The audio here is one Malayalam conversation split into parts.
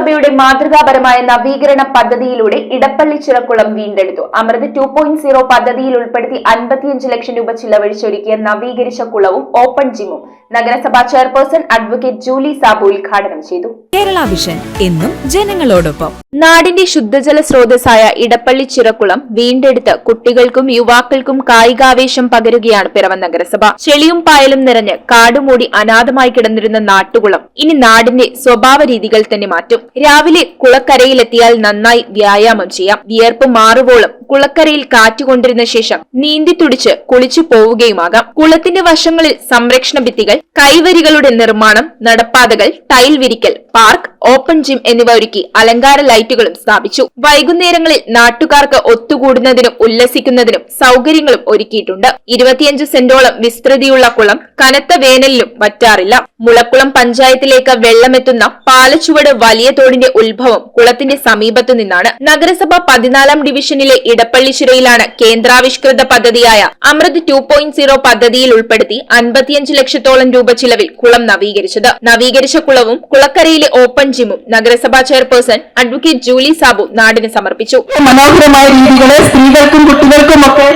നഗരസഭയുടെ മാതൃകാപരമായ നവീകരണ പദ്ധതിയിലൂടെ ഇടപ്പള്ളി ചിറക്കുളം വീണ്ടെടുത്തു. അമൃത് 2.0 പദ്ധതിയിൽ ഉൾപ്പെടുത്തി 55 ലക്ഷം രൂപ ചിലവഴിച്ചൊരുക്കിയ നവീകരിച്ച കുളവും ഓപ്പൺ ജിമ്മും നഗരസഭാ ചെയർപേഴ്സൺ അഡ്വക്കേറ്റ് ജൂലി സാബു ഉദ്ഘാടനം ചെയ്തു. കേരള വിഷൻ എന്നും ജനങ്ങളോടൊപ്പം. നാടിന്റെ ശുദ്ധജല സ്രോതസ്സായ ഇടപ്പള്ളി ചിറക്കുളം വീണ്ടെടുത്ത് കുട്ടികൾക്കും യുവാക്കൾക്കും കായികാവേശം പകരുകയാണ് പിറവം നഗരസഭ. ചെളിയും പായലും നിറഞ്ഞ് കാടുമൂടി അനാഥമായി കിടന്നിരുന്ന നാട്ടുകുളം ഇനി നാടിന്റെ സ്വഭാവ രീതികൾ തന്നെ മാറ്റും. രാവിലെ കുളക്കരയിലെത്തിയാൽ നന്നായി വ്യായാമം ചെയ്യാം. വിയർപ്പ് മാറുവോളം കുളക്കരയിൽ കാറ്റുകൊണ്ടിരുന്ന ശേഷം നീന്തി തുടിച്ച് കുളിച്ചു പോവുകയുമാകാം. കുളത്തിന്റെ വശങ്ങളിൽ സംരക്ഷണ ഭിത്തികൾ, കൈവരികളുടെ നിർമ്മാണം, നടപ്പാതകൾ, ടൈൽ വിരിക്കൽ, പാർക്ക്, ഓപ്പൺ ജിം എന്നിവ ഒരുക്കി അലങ്കാര ലൈറ്റുകളും സ്ഥാപിച്ചു. വൈകുന്നേരങ്ങളിൽ നാട്ടുകാർക്ക് ഒത്തുകൂടുന്നതിനും ഉല്ലസിക്കുന്നതിനും സൗകര്യങ്ങളും ഒരുക്കിയിട്ടുണ്ട്. 25 സെന്റോളം വിസ്തൃതിയുള്ള കുളം കനത്ത വേനലിലും വറ്റാറില്ല. മുളക്കുളം പഞ്ചായത്തിലേക്ക് വെള്ളമെത്തുന്ന പാലച്ചുവട് വലിയ തോടിന്റെ ഉത്ഭവം കുളത്തിന്റെ സമീപത്തു നിന്നാണ്. നഗരസഭ 14 ഡിവിഷനിലെ ഇടപ്പള്ളിച്ചിറയിലാണ് കേന്ദ്രാവിഷ്കൃത പദ്ധതിയായ അമൃത് 2.0 പദ്ധതിയിൽ ഉൾപ്പെടുത്തി 55 ലക്ഷത്തോളം രൂപ ചിലവിൽ കുളം നവീകരിച്ചത്. നവീകരിച്ച കുളവും കുളക്കരയിലെ ഓപ്പൺ ജിമ്മും നഗരസഭാ ചെയർപേഴ്സൺ അഡ്വക്കേറ്റ് ജൂലി സാബു നാടിന് സമർപ്പിച്ചു. മനോഹരമായ രീതികളെ സ്ത്രീകൾക്കും കുട്ടികൾക്കും ഒക്കെ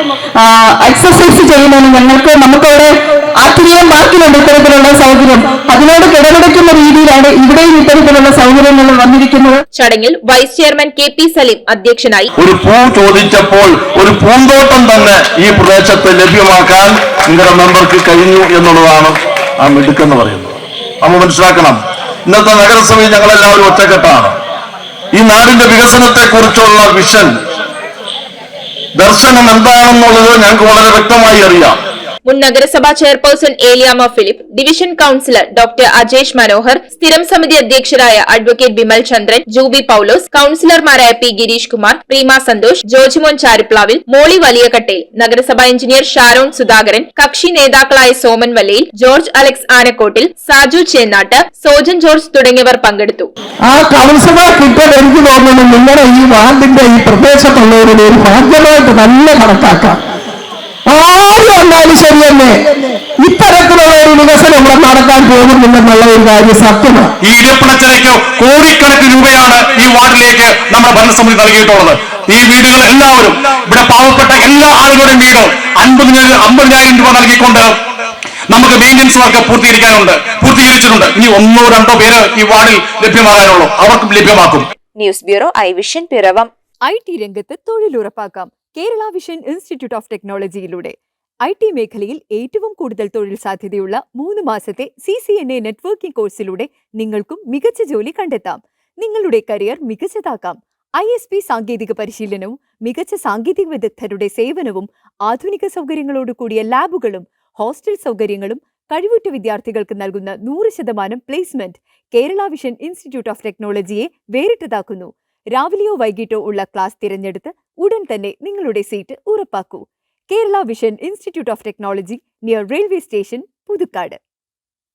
എക്സസൈസ് ചെയ്യുന്നതിന് നമുക്കവിടെ ആത്മീയം ബാക്കിലുണ്ട്. ഇത്തരത്തിലുള്ള സൗകര്യം അതിനോട് കിടപിടിക്കുന്ന രീതിയിലാണ് ഇവിടെയും ഇത്തരത്തിലുള്ള സൗകര്യങ്ങൾ വന്നിരിക്കുന്നത്. ചടങ്ങിൽ വൈസ് ചെയർമാൻ KP സലീം അധ്യക്ഷനായി. ഒരു പൂ ചോദിച്ചപ്പോൾ ഒരു പൂന്തോട്ടം തന്നെ ഈ പ്രദേശത്ത് ലഭ്യമാക്കാൻ നിങ്ങളുടെ മെമ്പർക്ക് കഴിഞ്ഞു എന്നുള്ളതാണ് ആ മിടുക്കെന്ന് പറയുന്നത്. നമ്മൾ മനസ്സിലാക്കണം, ഇന്നത്തെ നഗരസഭയിൽ ഞങ്ങളെല്ലാവരും ഒറ്റക്കെട്ടാണ്. ഈ നാടിന്റെ വികസനത്തെ കുറിച്ചുള്ള വിഷൻ, ദർശനം എന്താണെന്നുള്ളത് ഞങ്ങൾക്ക് വളരെ വ്യക്തമായി അറിയാം. മുൻ നഗരസഭാ chairperson Eliyamma Philip, division councillor doctor Ajesh Manohar, സ്ഥിരം സമിതി അധ്യക്ഷരായ അഡ്വക്കേറ്റ് ബിമൽ ചന്ദ്രൻ, ജൂബി പൌലോസ്, കൌൺസിലർമാരായ പി ഗിരീഷ് കുമാർ, പ്രീമ സന്തോഷ്, ജോജിമോൻ ചാരുപ്ലാവിൽ, മോളി വലിയകട്ടയിൽ, നഗരസഭാ എഞ്ചിനീയർ ഷാരോൺ സുധാകരൻ, കക്ഷി നേതാക്കളായ സോമൻ വല്ലയിൽ, ജോർജ് അലക്സ് ആനക്കോട്ടിൽ, സാജു ചേന്നാട്ട്, സോജൻ ജോർജ് തുടങ്ങിയവർ പങ്കെടുത്തു. ആ കൌൺസിലർ കിട്ടാൻ എനിക്ക് തോന്നുന്നു നിങ്ങളുടെ ഈ വാർഡിന്റെ ഈ പ്രദേശത്തുള്ളവരുടെ ഒരു ഭാഗ്യമായിട്ട് തന്നെ കണക്കാക്കാം. ആരും വന്നാലും ശരിയല്ലേ, ഇത്തരത്തിലുള്ള ഒരു വികസനം ഇവിടെ നടക്കാൻ പോകുന്നില്ലെന്നുള്ള ഒരു കാര്യം സത്യമാണ്. ഈ ഇടപ്പളച്ചിറയ്ക്ക് കോടിക്കണക്കിന് രൂപയാണ് ഈ വാർഡിലേക്ക് നമ്മുടെ ഭരണസമിതി നൽകിയിട്ടുള്ളത്. ഈ വീടുകൾ എല്ലാവരും ഇവിടെ പാവപ്പെട്ട എല്ലാ ആളുകളുടെയും വീട് 50,000 രൂപ നൽകിക്കൊണ്ട് നമുക്ക് മെയിൻ്റനൻസ് വർക്ക് പൂർത്തീകരിച്ചിട്ടുണ്ട്. ഇനി 1-2 പേര് ഈ വാർഡിൽ ലഭ്യമാകാനുള്ളൂ, അവർക്കും ലഭ്യമാക്കും. News bureau I vision Piravom. IT രംഗത്ത് തൊഴിലുറപ്പാക്കാം കേരള വിഷൻ ഇൻസ്റ്റിറ്റ്യൂട്ട് ഓഫ് ടെക്നോളജിയിലൂടെ. IT മേഖലയിൽ ഏറ്റവും കൂടുതൽ തൊഴിൽ സാധ്യതയുള്ള 3 മാസത്തെ CCNA നെറ്റ്വർക്കിംഗ് കോഴ്സിലൂടെ നിങ്ങൾക്കും മികച്ച ജോലി കണ്ടെത്താം. നിങ്ങളുടെ കരിയർ മികച്ചതാക്കാം. ISP സാങ്കേതിക പരിശീലനവും മികച്ച സാങ്കേതിക വിദഗ്ധരുടെ സേവനവും ആധുനിക സൗകര്യങ്ങളോട് കൂടിയ ലാബുകളും ഹോസ്റ്റൽ സൗകര്യങ്ങളും കഴിവുറ്റ വിദ്യാർത്ഥികൾക്ക് നൽകുന്ന 100% placement Kerala vision institute of ടെക്നോളജിയെ വേറിട്ടതാക്കുന്നു. രാവിലെയോ വൈകിട്ടോ ഉള്ള ക്ലാസ് തിരഞ്ഞെടുത്ത് ഉടൻ തന്നെ നിങ്ങളുടെ സീറ്റ് ഉറപ്പാക്കൂ. Kerala vision institute of technology, near railway station, Puthukkad.